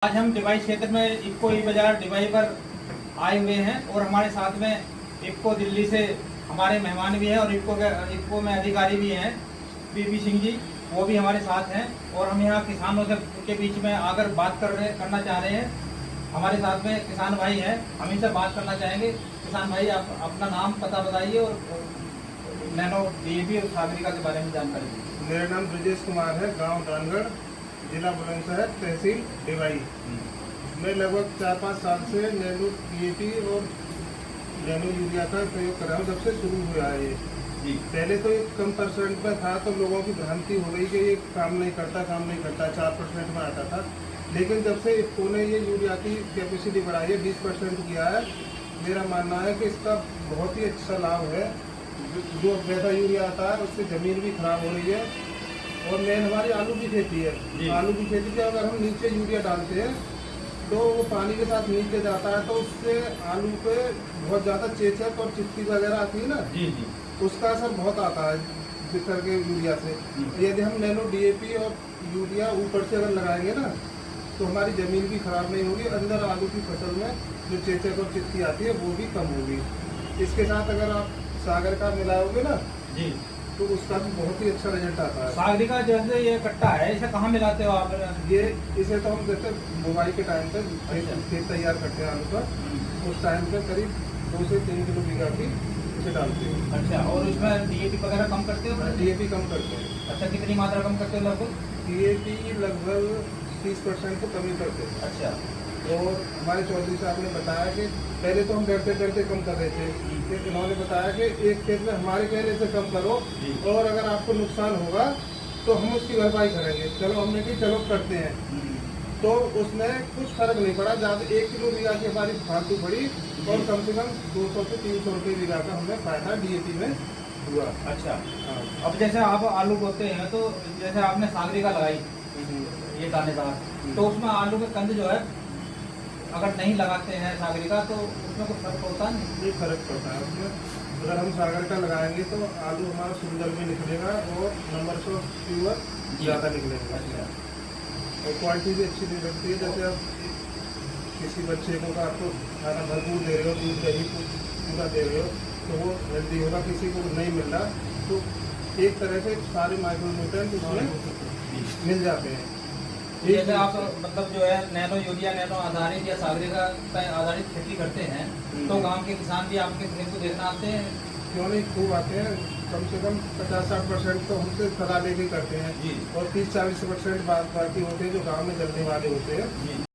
आज हम डिवाई क्षेत्र में इफ्को ई बाजार डिवाई पर आए हुए हैं और हमारे साथ में इफ्को दिल्ली से हमारे मेहमान भी हैं और इफ्को में अधिकारी भी हैं पीपी सिंह जी, वो भी हमारे साथ हैं। और हम यहाँ किसानों के बीच में आकर बात करना चाह रहे हैं। हमारे साथ में किसान भाई हैं, हम इनसे बात करना चाहेंगे। किसान भाई, आप अपना नाम पता बताइए और नैनो डीएपी और सागरिका के बारे में जानकारी दीजिए। मेरा नाम ब्रजेश कुमार है, गांव डानगढ़, जिला बुलंदशहर, तहसील डिवाई। मैं लगभग 4-5 साल से नैनो डीएपी और नैनो यूरिया का प्रयोग कर रहा हूँ। जब से शुरू हुआ है ये पहले तो एक कम परसेंट में था, तो लोगों की भ्रांति हो गई कि ये काम नहीं करता 4% में आता था। लेकिन जब से इफ्को ने ये यूरिया की कैपेसिटी बढ़ाई है, 20% किया है, मेरा मानना है कि इसका बहुत ही अच्छा लाभ है। जो वैसा यूरिया आता है उससे ज़मीन भी खराब हो रही है। और मेन हमारी आलू की खेती है। आलू की खेती पे अगर हम नीचे यूरिया डालते हैं तो वो पानी के साथ नीचे जाता है, तो उससे आलू पे बहुत ज़्यादा चेचक और चित्ती वगैरह आती है ना, उसका असर बहुत आता है बिखर के यूरिया से। यदि हम नैनो डीएपी और यूरिया ऊपर से अगर लगाएंगे ना, तो हमारी ज़मीन भी खराब नहीं होगी, अंदर आलू की फसल में जो चेचक और चित्ती आती है वो भी कम होगी। इसके साथ अगर आप सागरिका मिलाओगे ना तो उसका भी बहुत ही अच्छा रिजल्ट आता है। सागरिका जैसे ये कट्टा है, इसे कहाँ मिलाते हो आप? इसे तो हम जैसे बुवाई के टाइम पे खेत तैयार करते हैं आलू का, उस टाइम पे करीब 2 से 3 किलो बीघा की इसे डालते हैं। अच्छा, और इसमें डीएपी वगैरह कम करते हो? डीएपी कम करते हैं। अच्छा, कितनी मात्रा कम करते हो लगभग? डीएपी लगभग 30% तो कम ही करते हैं। अच्छा। और हमारे चौधरी साहब ने बताया कि पहले तो हम डरते कम कर रहे थे, फिर इन्होंने बताया कि एक खेत में हमारे कहने से कम करो, और अगर आपको नुकसान होगा तो हम उसकी भरपाई करेंगे। चलो, हमने की चलो करते हैं। तो उसमें कुछ फर्क नहीं पड़ा, ज़्यादा 1 किलो बीघा की हमारी फालतू पड़ी और कम से कम 200 से 300 रुपये बीघा का हमें फायदा डीएपी में हुआ। अच्छा। हाँ। अब जैसे आप आलू बोते हैं, तो जैसे आपने सागरिका लगाई ये दानेदार, तो उसमें आलू के कंद जो है अगर नहीं लगाते हैं सागरिका तो उसमें कुछ फर्क होता नहीं? ये फर्क पड़ता है उसमें। अगर हम सागरिका लगाएंगे तो आलू हमारा सुंदर भी निकलेगा और नंबर ऑफ प्यूअर ज़्यादा निकलेगा। अच्छा। और क्वालिटी भी अच्छी नहीं लगती है। जैसे आप किसी बच्चे को का आपको खाना भरपूर दे रहे हो, दूध दही पूरा दे रहे हो, तो वो हेल्दी होगा। किसी को नहीं मिल रहा तो एक तरह से सारे माइक्रोन्यूट्रिएंट उसमें मिल जाते हैं। जैसे आप मतलब जो है नैनो यूरिया, नैनो आधारित या सागरिका आधारित खेती करते हैं, तो गांव के किसान भी आपके खेत को देखना आते हैं? क्यों नहीं, खूब आते हैं। कम से कम 50-60% तो हमसे सलाह लेके करते हैं, और 30-40% बाकी होते हैं जो गांव में चलने वाले होते हैं।